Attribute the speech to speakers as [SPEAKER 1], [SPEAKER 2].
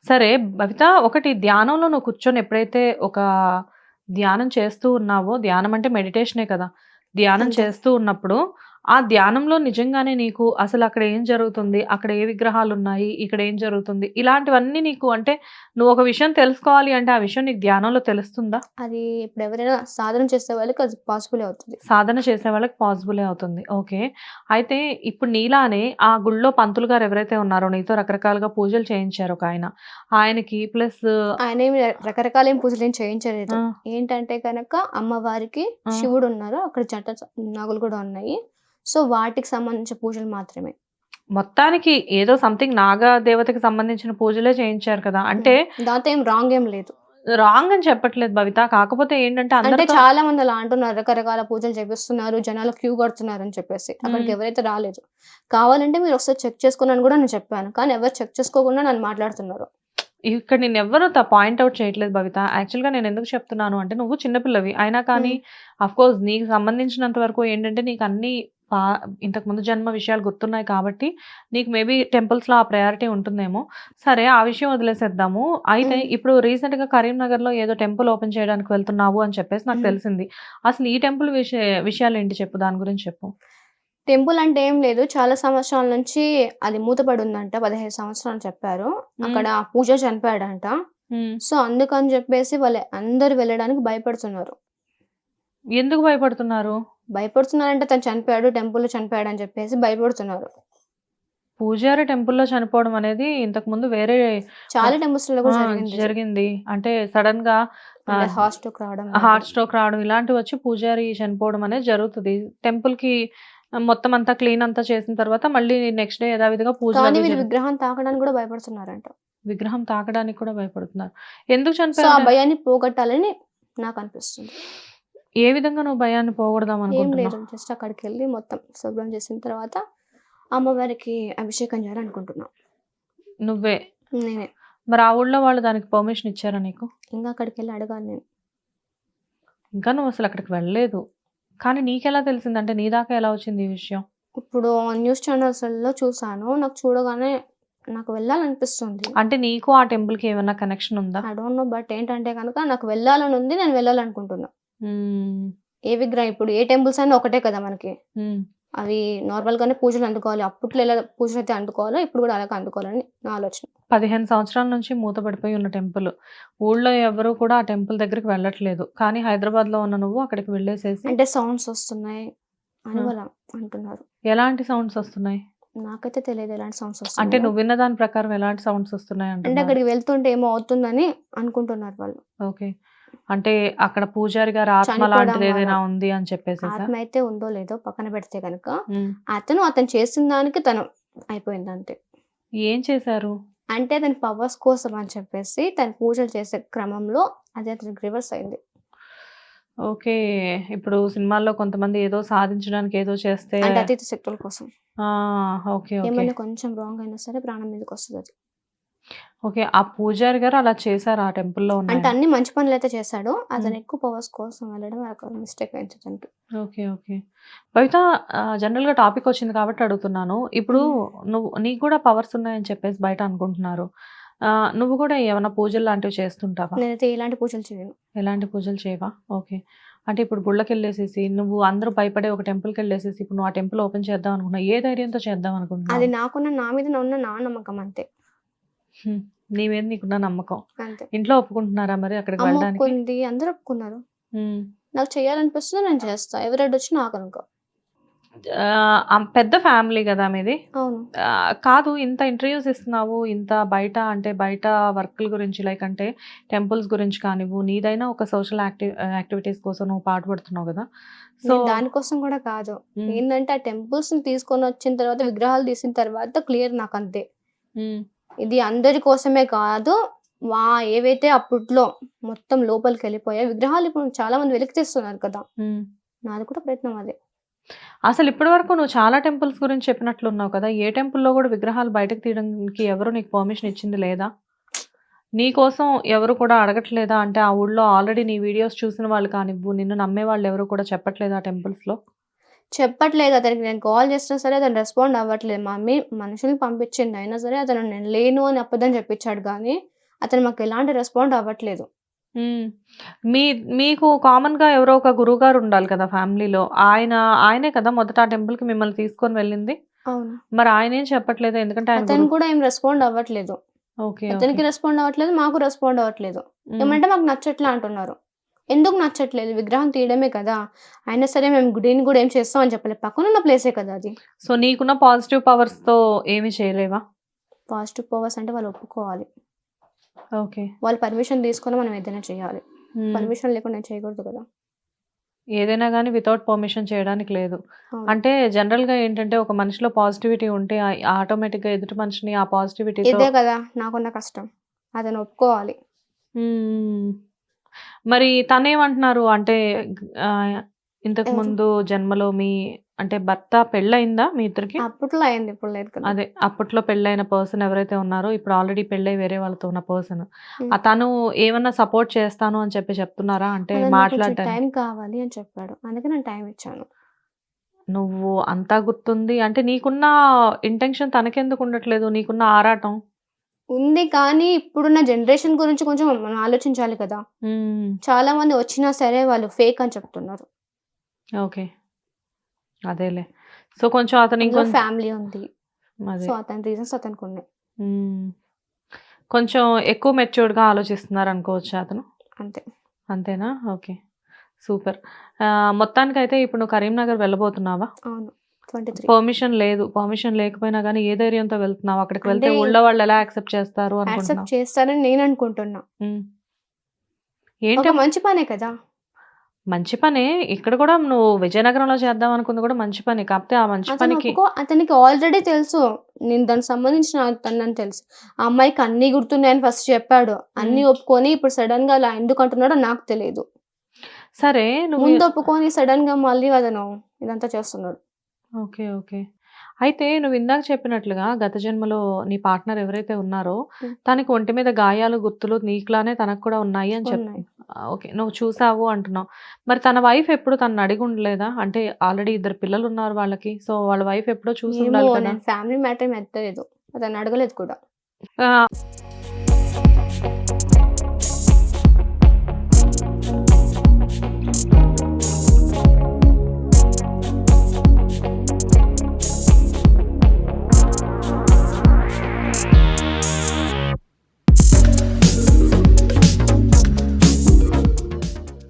[SPEAKER 1] సరే బబిత, ఒకటి ధ్యానంలో నువ్వు కూర్చొని ఎప్పుడైతే ఒక ధ్యానం చేస్తూ ఉన్నావో, ధ్యానం అంటే మెడిటేషనే కదా! ధ్యానం
[SPEAKER 2] అంతే.
[SPEAKER 1] చేస్తూ ఉన్నప్పుడు, ఆ ధ్యానంలో నిజంగానే నీకు అసలక్కడ ఏం జరుగుతుంది? అక్కడ ఏ విగ్రహాలున్నాయి? ఇక్కడ ఏం జరుగుతుంది? ఇలాంటివన్నీ నీకు అంటే నువ్వొక విషయం తెలుసుకోవాలి అంటే, ఆ విషయం నీకు ధ్యానంలో తెలుస్తుందా?
[SPEAKER 2] అది ఇప్పుడెవరైనా సాధన చేసే వాళ్ళకి అది పాసిబులే అవుతది.
[SPEAKER 1] సాధన చేసే వాళ్ళకి పాసిబులే అవుతుంది. ఓకే. అయితే ఇప్పుడు నీలానే ఆ గుడిలో పంతులు గారు ఎవరైతే ఉన్నారో, నీతో రకరకాలుగా పూజలు చేయించారు ఒకాయన. ఆయనకి ప్లస్
[SPEAKER 2] ఆయనేమి రకరకాలేం పూజలేం
[SPEAKER 1] ఆ!
[SPEAKER 2] చేయించలేదు. ఏంటంటే గనక అమ్మవారికి
[SPEAKER 1] ఆ!
[SPEAKER 2] శివుడున్నారు. అక్కడ నాగులు గూడా ఉన్నాయి. సో, వాటికి సంబంధించిన పూజలు మాత్రమే.
[SPEAKER 1] మొత్తానికి ఏదో సంథింగ్ నాగా దేవతకి సంబంధించిన పూజలే చేయించారు కదా! అంటే
[SPEAKER 2] హ్మ్. దాంతో ఏం రాంగ్ ఏం లేదు.
[SPEAKER 1] రాంగ్ అని చెప్పట్లేదు బవిత. కాకపోతే ఏంటంటే
[SPEAKER 2] అంటే
[SPEAKER 1] అందరితో
[SPEAKER 2] చాలా మంది అలా అంటున్నారు. రకరకాల పూజలు చేపిస్తున్నారు. జనాలు క్యూ కడుతున్నారని చెప్పేసి.
[SPEAKER 1] హ్మ్.
[SPEAKER 2] అక్కడికి ఎవరైతే రాలేదు. కావాలంటే మీరొకసారి చెక్ చేసుకోండి అని గూడా నేను చెప్పాను. కానీ ఎవరు చెక్ చేసుకోకుండా నన్ను మాట్లాడుతున్నారు.
[SPEAKER 1] ఇక్కడ నిన్నెవ్వరు పాయింట్ ఔట్ చేయట్లేదు భవిత. యాక్చువల్‌గా నేనెందుకు చెప్తున్నాను అంటే, నువ్వు చిన్న పిల్లవి. అయినా కానీ
[SPEAKER 2] హ్మ్.
[SPEAKER 1] ఆఫ్‌కోర్స్ నీకు సంబంధించినంత వరకు ఏంటంటే, నీకన్నీ పా ఇంతకుముందు జన్మ విషయాలు గుర్తున్నాయి కాబట్టి, నీకు మేబీ టెంపుల్స్‌లో ఆ ప్రయారిటీ ఉంటుందేమో. సరే ఆ విషయం వదిలేసేద్దాము. అయితే
[SPEAKER 2] హ్మ్.
[SPEAKER 1] ఇప్పుడు రీసెంట్‌గా కరీంనగర్‌లో ఏదో టెంపుల్ ఓపెన్ చేయడానికి వెళ్తున్నావు అని చెప్పేసి నాకు
[SPEAKER 2] హ్మ్.
[SPEAKER 1] తెలిసింది. అసలు ఈ టెంపుల్ విషయాలేంటి చెప్పు? దాని గురించి చెప్పు.
[SPEAKER 2] టెంపుల్ అంటే ఏం లేదు. చాలా సంవత్సరాల నుంచి అది మూతపడి ఉందంట. 15 సంవత్సరాలు చెప్పారు.
[SPEAKER 1] హ్మ్.
[SPEAKER 2] అక్కడ పూజారి చనిపోయాడంట.
[SPEAKER 1] హ్మ్.
[SPEAKER 2] సో, అందుకని జెప్పేసి అందరూ వెళ్ళడానికి భయపడుతున్నారు.
[SPEAKER 1] ఎందుకు భయపడుతున్నారు?
[SPEAKER 2] భయపడుతున్నారంటే తను చనిపోయాడు, టెంపుల్‌లో చనిపోయాడని జెప్పేసి భయపడుతున్నారు.
[SPEAKER 1] పూజారి టెంపుల్‌లో చనిపోవడం అనేది ఇంతకుముందు వేరే
[SPEAKER 2] చాలా
[SPEAKER 1] ఆహ్,
[SPEAKER 2] టెంపుల్స్‌లో
[SPEAKER 1] ఆ!
[SPEAKER 2] గూడా జరిగింది.
[SPEAKER 1] జరిగింది. అంటే సడెన్‌గా
[SPEAKER 2] అంటే
[SPEAKER 1] ఆహ్,
[SPEAKER 2] హార్ట్ స్ట్రోక్ రావడం అలాంటివి.
[SPEAKER 1] హార్ట్ స్ట్రోక్ రావడం ఇలాంటివొచ్చి పూజారి చనిపోవడం అనేది జరుగుతది. టెంపుల్‌కి మొత్తం అంతా క్లీన్ అంతా చేసిన తర్వాత మళ్ళీ నెక్స్ట్ డే యథావిధిగా
[SPEAKER 2] కానీ
[SPEAKER 1] పూజలవి
[SPEAKER 2] వీళ్ళు విగ్రహం తాకడానికి గూడా భయపడుతున్నారంట.
[SPEAKER 1] విగ్రహం తాకడానికి కూడా భయపడుతున్నారు. ఎందుకు
[SPEAKER 2] సో, ఆ
[SPEAKER 1] చనిపోయారట?
[SPEAKER 2] భయాన్ని పోగొట్టాలని నాకనిపిస్తుంది.
[SPEAKER 1] ఏ విధంగా నువ్వు భయాన్ని పోగొడదాం
[SPEAKER 2] ఏం
[SPEAKER 1] అనుకుంటున్నావు?
[SPEAKER 2] లేదు. జస్ట్ అక్కడికెళ్ళి మొత్తం శుభ్రం చేసిన తర్వాత అమ్మవారికి అభిషేకం చేయాలనుకుంటున్నా.
[SPEAKER 1] నువ్వే.
[SPEAKER 2] నేనే.
[SPEAKER 1] మరి ఆ ఊళ్ళో వాళ్ళు దానికి పర్మిషన్ ఇచ్చారా నీకు?
[SPEAKER 2] ఇంగా అక్కడికెళ్ళి అడగాలి నేను.
[SPEAKER 1] ఇంకా నువ్వసలు అక్కడికి వెళ్ళలేదు. కానీ నీకెలా తెలిసింది? అంటే నీ దాకా ఎలా వచ్చింది ఈ విషయం?
[SPEAKER 2] ఇప్పుడు న్యూస్ ఛానల్స్‌లలో చూసాను. నాకు చూడగానే నాకు వెళ్ళాలనిపిస్తుంది.
[SPEAKER 1] అంటే నీకు ఆ టెంపుల్‌కి ఏమన్నా కనెక్షన్ ఉందా?
[SPEAKER 2] ఐ డోంట్ నో బట్ ఏంటంటే గనక నాకు వెళ్ళాలనుంది. నేను వెళ్ళాలనుకుంటున్నా.
[SPEAKER 1] హ్మ్.
[SPEAKER 2] ఏ విగ్రహం ఇప్పుడు ఏ టెంపుల్స్ అయినా ఒకటే కదా మనకి.
[SPEAKER 1] హ్మ్.
[SPEAKER 2] అవి నార్మల్‌గానే పూజలు అందుకోవాలి. అప్పట్లో ఎలా పూజలైతే అందుకోవాలో ఇప్పుడు గూడా అలాగే అందుకోవాలని నా ఆలోచన.
[SPEAKER 1] 15 సంవత్సరాల నుంచి మూతపడిపోయి ఉన్న టెంపుల్. ఊళ్ళో ఎవ్వరు కూడా ఆ టెంపుల్ దగ్గరికి వెళ్ళట్లేదు. కానీ హైదరాబాద్‌లో ఉన్న నువ్వు అక్కడికి వెళ్ళేసేసి
[SPEAKER 2] అంటే సౌండ్స్ ఒస్తున్నాయి అని
[SPEAKER 1] ఆ!
[SPEAKER 2] వాళ్ళు అంటున్నారు.
[SPEAKER 1] ఎలాంటి సౌండ్స్ ఒస్తున్నాయి?
[SPEAKER 2] నాకైతే తెలీదు ఎలాంటి సౌండ్స్
[SPEAKER 1] అంటే
[SPEAKER 2] ఒస్తున్నాయో.
[SPEAKER 1] నువ్వు విన్న దాని ప్రకారం ఎలాంటి సౌండ్స్ ఒస్తున్నాయి
[SPEAKER 2] అంటే
[SPEAKER 1] అంటున్నారు?
[SPEAKER 2] అక్కడికి వెళ్తుంటే ఏమో అవుతుందని అనుకుంటున్నారు వాళ్ళు.
[SPEAKER 1] ఓకే. అంటే అక్కడ పూజారి గారి ఆత్మ
[SPEAKER 2] చనిపోవడం వల్ల.
[SPEAKER 1] లాంటిదేదైనా ఉంది అని చెప్పేసేసా?
[SPEAKER 2] ఆత్మ అయితే ఉందో లేదో పక్కన పెడితే గనక,
[SPEAKER 1] హ్మ్.
[SPEAKER 2] అతను చేసిన దానికి తను అయిపోయిందంతే.
[SPEAKER 1] ఏం చేశారు?
[SPEAKER 2] అంటే అతని పవర్స్ కోసం అని చెప్పేసి తను పూజలు చేసే క్రమంలో అది అతనికి రివర్స్ అయింది.
[SPEAKER 1] ఓకే. ఇప్పుడు సినిమాల్లో కొంతమంది ఏదో సాధించడానికి ఏదో చేస్తే
[SPEAKER 2] అంటే అతీత శక్తుల కోసం.
[SPEAKER 1] ఆ! ఓకే. ఓకే.
[SPEAKER 2] ఏమైనా కొంచెం రాంగ్ అయినా సరే ప్రాణం మీదకొస్తదది.
[SPEAKER 1] ఓకే. ఆ పూజారి గారు అలా చేసారా ఆ టెంపుల్‌లో
[SPEAKER 2] అంటే
[SPEAKER 1] ఉన్నాయన?
[SPEAKER 2] అన్ని మంచి పనులైతే చేశాడు.
[SPEAKER 1] హ్మ్.
[SPEAKER 2] అతను ఎక్కువ పవర్స్ కోసం వెళ్ళడం ఒక మిస్టేక్ అయింది అతనికి.
[SPEAKER 1] ఓకే. ఓకే. బయట జనరల్‌గా టాపికొచ్చింది కాబట్టి అడుగుతున్నాను. ఇప్పుడు
[SPEAKER 2] హ్మ్.
[SPEAKER 1] నీకు కూడా పవర్స్ ఉన్నాయని చెప్పేసి బయట అనుకుంటున్నారు. నువ్వు కూడా ఏమన్నా పూజలు లాంటివి చేస్తుంటావా?
[SPEAKER 2] నేనైతే ఎలాంటి పూజలు చేయను.
[SPEAKER 1] ఎలాంటి పూజలు చేయవా? ఓకే. అంటే ఇప్పుడు గుళ్ళకెళ్ళేసేసి నువ్వు అందరూ భయపడే ఒక టెంపుల్‌కెళ్ళేసేసి ఇప్పుడు నువ్వు ఆ టెంపుల్ ఓపెన్ చేద్దాం అనుకున్నావు. ఏ ధైర్యంతో చేద్దాం
[SPEAKER 2] అది
[SPEAKER 1] అనుకుంటున్నావు?
[SPEAKER 2] నా మీద ఉన్న నా నమ్మకం అంతే.
[SPEAKER 1] హ్మ్. నీ మీద నీకున్న నమ్మకం.
[SPEAKER 2] అంతే.
[SPEAKER 1] ఇంట్లో ఒప్పుకుంటున్నారా మరి అక్కడికి
[SPEAKER 2] అమ్మ
[SPEAKER 1] వెళ్ళడానికి?
[SPEAKER 2] ఒప్పుకుంది. అందరూ ఒప్పుకున్నారు.
[SPEAKER 1] హ్మ్.
[SPEAKER 2] నాకు చేయాలనిపిస్తుంది నేను చేస్తా. ఎవరు అడ్డొచ్చినా ఆగనింక.
[SPEAKER 1] పెద్ద ఫ్యామిలీ గదా మీది.
[SPEAKER 2] అవును.
[SPEAKER 1] కాదు ఇంత ఇంటర్‌వ్యూస్ ఇస్తున్నావు. ఇంత బయట అంటే బయట వర్కుల గురించి లైక్ అంటే టెంపుల్స్ గురించి కానివ్వు, నీదైనా ఒక సోషల్ యాక్టివిటీస్ కోసం నువ్వు పాటుపడుతున్నావు గదా! సో
[SPEAKER 2] నేను దానికోసం గూడా కాదు.
[SPEAKER 1] హ్మ్.
[SPEAKER 2] ఏందంటే ఆ టెంపుల్స్‌ని తీసుకొనొచ్చిన తర్వాత విగ్రహాలు తీసిన తర్వాత క్లియర్ నాకంతే.
[SPEAKER 1] హ్మ్.
[SPEAKER 2] ఇది అందరి కోసమే కాదు. వా ఏవైతే అప్పట్లో మొత్తం లోపలికెళ్ళిపోయాయో విగ్రహాలు ఇప్పుడు చాలా మంది వెలికి తీస్తున్నారు కదా!
[SPEAKER 1] హ్మ్.
[SPEAKER 2] నాది కూడా ప్రయత్నం అదే.
[SPEAKER 1] అసలిప్పటి వరకు నువ్వు చాలా టెంపుల్స్ గురించి చెప్పినట్లున్నావు కదా! ఏ టెంపుల్‌లో గూడా విగ్రహాలు బయటకు తీయడానికి ఎవరు నీకు పర్మిషన్ ఇచ్చింది లేదా? నీ కోసం ఎవరు కూడా అడగట్లేదా? అంటే ఆ ఊళ్ళో ఆల్రెడీ నీ వీడియోస్ చూసిన వాళ్ళు కానివ్వు, నిన్ను నమ్మేవాళ్ళు ఎవరు కూడా చెప్పట్లేదా టెంపుల్స్‌లో?
[SPEAKER 2] చెప్పట్లేదు అతనికి నేను కాల్ చేసినా సరే అతను రెస్పాండ్ అవ్వట్లేదు. మా మమ్మీ మనుషుల్ని పంపించింది. అయినా సరే అతను నేను లేను అని అబద్ధం చెప్పించాడు గానీ, అతను మాకు ఎలాంటి రెస్పాండ్ అవ్వట్లేదు.
[SPEAKER 1] హ్మ్. మీ మీకు కామన్‌గా ఎవరో ఒక గురువుగారు ఉండాలి కదా ఫ్యామిలీలో. ఆయనే కదా మొదట ఆ టెంపుల్‌కి మిమ్మల్ని తీసుకొని వెళ్ళింది?
[SPEAKER 2] అవును.
[SPEAKER 1] మరి ఆయనేం చెప్పట్లేదా? ఎందుకంటే ఆయన
[SPEAKER 2] అతను కూడా ఏం రెస్పాండ్ అవ్వట్లేదు.
[SPEAKER 1] ఓకే. ఓకే.
[SPEAKER 2] అతనికి రెస్పాండ్ అవ్వట్లేదు. మాకు రెస్పాండ్ అవ్వట్లేదు.
[SPEAKER 1] హ్మ్.
[SPEAKER 2] ఏమంటే మాకు నచ్చట్లే అంటున్నారు. ఎందుకు నచ్చట్లేదు? విగ్రహం తీయడమే కదా! అయినా సరే మేము దీన్ని గూడా ఏం చేస్తాం అని చెప్పలేదు. పక్కనున్న ప్లేసే కదా అది.
[SPEAKER 1] సో, నీకున్న పాజిటివ్ పవర్స్‌తో ఏమి చేయలేవా?
[SPEAKER 2] పాజిటివ్ పవర్స్ అంటే వాళ్ళు ఒప్పుకోవాలి.
[SPEAKER 1] ఓకే.
[SPEAKER 2] వాళ్ళు పర్మిషన్ తీసుకొని మనం ఏదైనా చేయాలి.
[SPEAKER 1] హ్మ్.
[SPEAKER 2] పర్మిషన్ లేకుండా నేను చేయకూడదు కదా!
[SPEAKER 1] ఏదైనా గాని వితౌట్ పర్మిషన్ చేయడానికి లేదు.
[SPEAKER 2] అవును.
[SPEAKER 1] అంటే జనరల్‌గా ఏంటంటే ఒక మనిషిలో పాజిటివిటీ ఉంటే ఆటోమేటిక్‌గా ఎదుటి మనిషిని ఆ పాజిటివిటీతో
[SPEAKER 2] ఇదే కదా నాకున్న కష్టం. అతను ఒప్పుకోవాలి.
[SPEAKER 1] హ్మ్. మరి తనేమంటున్నారు? అంటే ఆహ్,
[SPEAKER 2] ఎవరు?
[SPEAKER 1] ఇంతకుముందు జన్మలో మీ అంటే భర్త పెళ్లయిందా మీ ఇద్దరికి?
[SPEAKER 2] అప్పట్లో అయింది. ఇప్పుడు లేదు కదా!
[SPEAKER 1] అదే అప్పట్లో పెళ్లైన పర్సన్ ఎవరైతే ఉన్నారో ఇప్పుడు ఆల్రెడీ పెళ్లై వేరే వాళ్ళతో ఉన్న పర్సన్.
[SPEAKER 2] హ్మ్.
[SPEAKER 1] తను ఏమన్నా సపోర్ట్ చేస్తాను అని చెప్తున్నారా? అంటే
[SPEAKER 2] అతను నాకు కొంచెం
[SPEAKER 1] మాట్లాడడానికి.
[SPEAKER 2] టైం కావాలి అని చెప్పాడు. అందుకే నేను టైం ఇచ్చాను.
[SPEAKER 1] నువ్వు అంతా గుర్తుంది. అంటే నీకున్న ఇంటెన్షన్ తనకెందుకు ఉండట్లేదు? నీకున్న ఆరాటం.
[SPEAKER 2] ఉంది కానీ ఇప్పుడున్న జనరేషన్ గురించి కొంచెం మనం ఆలోచించాలి కదా!
[SPEAKER 1] హ్మ్.
[SPEAKER 2] చాలా మంది వచ్చినా సరే వాళ్ళు ఫేక్ అని చెప్తున్నారు.
[SPEAKER 1] ఓకే. అదేలే. సో, కొంచెం అతను
[SPEAKER 2] అందులో ఫ్యామిలీ ఉంది. సో,
[SPEAKER 1] అదే.
[SPEAKER 2] అతని రీజన్స్ అతనికున్నాయి.
[SPEAKER 1] హ్మ్. కొంచెం ఎక్కువ మెచ్యూర్డ్‌గా ఆలోచిస్తున్నారనుకోవచ్చా అతను?
[SPEAKER 2] అంతే.
[SPEAKER 1] అంతేనా? ఓకే. సూపర్. మొత్తానికైతే ఇప్పుడు నువ్వు కరీంనగర్ వెళ్ళబోతున్నావా?
[SPEAKER 2] అవును. 23
[SPEAKER 1] పర్మిషన్ లేదు. పర్మిషన్ లేకపోయినా గానీ ఏ ధైర్యంతో వెళ్తున్నావు? అక్కడికి
[SPEAKER 2] అంటే
[SPEAKER 1] వెళ్తే ఊళ్ళో వాళ్ళెలా యాక్సెప్ట్ చేస్తారు
[SPEAKER 2] యాక్సెప్ట్
[SPEAKER 1] అనుకుంటున్నావు?
[SPEAKER 2] చేస్తారని నేను అనుకుంటున్నా.
[SPEAKER 1] హ్మ్.
[SPEAKER 2] ఒక
[SPEAKER 1] ఏంటం
[SPEAKER 2] మంచి పనే కదా!
[SPEAKER 1] మంచి పనే. ఇక్కడ కూడా నువ్వు విజయనగరంలో చేద్దాం అనుకుంది కూడా మంచి పనే. కాకపోతే ఆ మంచి పనికి
[SPEAKER 2] అతనికి ఆల్రెడీ తెలుసు. నేను దానికి సంబంధించిన అతనని తెలుసు. ఆ అమ్మాయికి అన్నీ గుర్తున్నాయని ఫస్ట్ చెప్పాడు.
[SPEAKER 1] హ్మ్.
[SPEAKER 2] అన్నీ ఒప్పుకొని ఇప్పుడు సడెన్‌గా అలా ఎందుకు అంటున్నాడో నాకు తెలీదు.
[SPEAKER 1] సరే నువ్వు
[SPEAKER 2] ముందు ఒప్పుకొని సడెన్‌గా మళ్ళీ అతను ఇదంతా చేస్తున్నాడు.
[SPEAKER 1] ఓకే. ఓకే. అయితే నువ్విందాక చెప్పినట్లుగా గత జన్మలో నీ పార్ట్నర్ ఎవరైతే ఉన్నారో,
[SPEAKER 2] హ్మ్.
[SPEAKER 1] తనకి ఒంటి మీద గాయాలు, గుర్తులు నీకులానే తనకు కూడా ఉన్నాయి అని
[SPEAKER 2] ఉన్నాయి.
[SPEAKER 1] ఓకే. నువ్వు చూసావు అంటున్నావు. మరి తన వైఫ్ ఎప్పుడు తనని అడిగుండలేదా? అంటే ఆల్రెడీ ఇద్దరు పిల్లలున్నారు వాళ్ళకి. సో, వాళ్ళ వైఫ్ ఎప్పుడో
[SPEAKER 2] ఏమో
[SPEAKER 1] చూసుండాలి కదా!
[SPEAKER 2] నేను ఫ్యామిలీ మ్యాటర్ ఏమి ఎత్తలేదు. అతన్ని అడగలేదు కూడా.
[SPEAKER 1] ఆహ్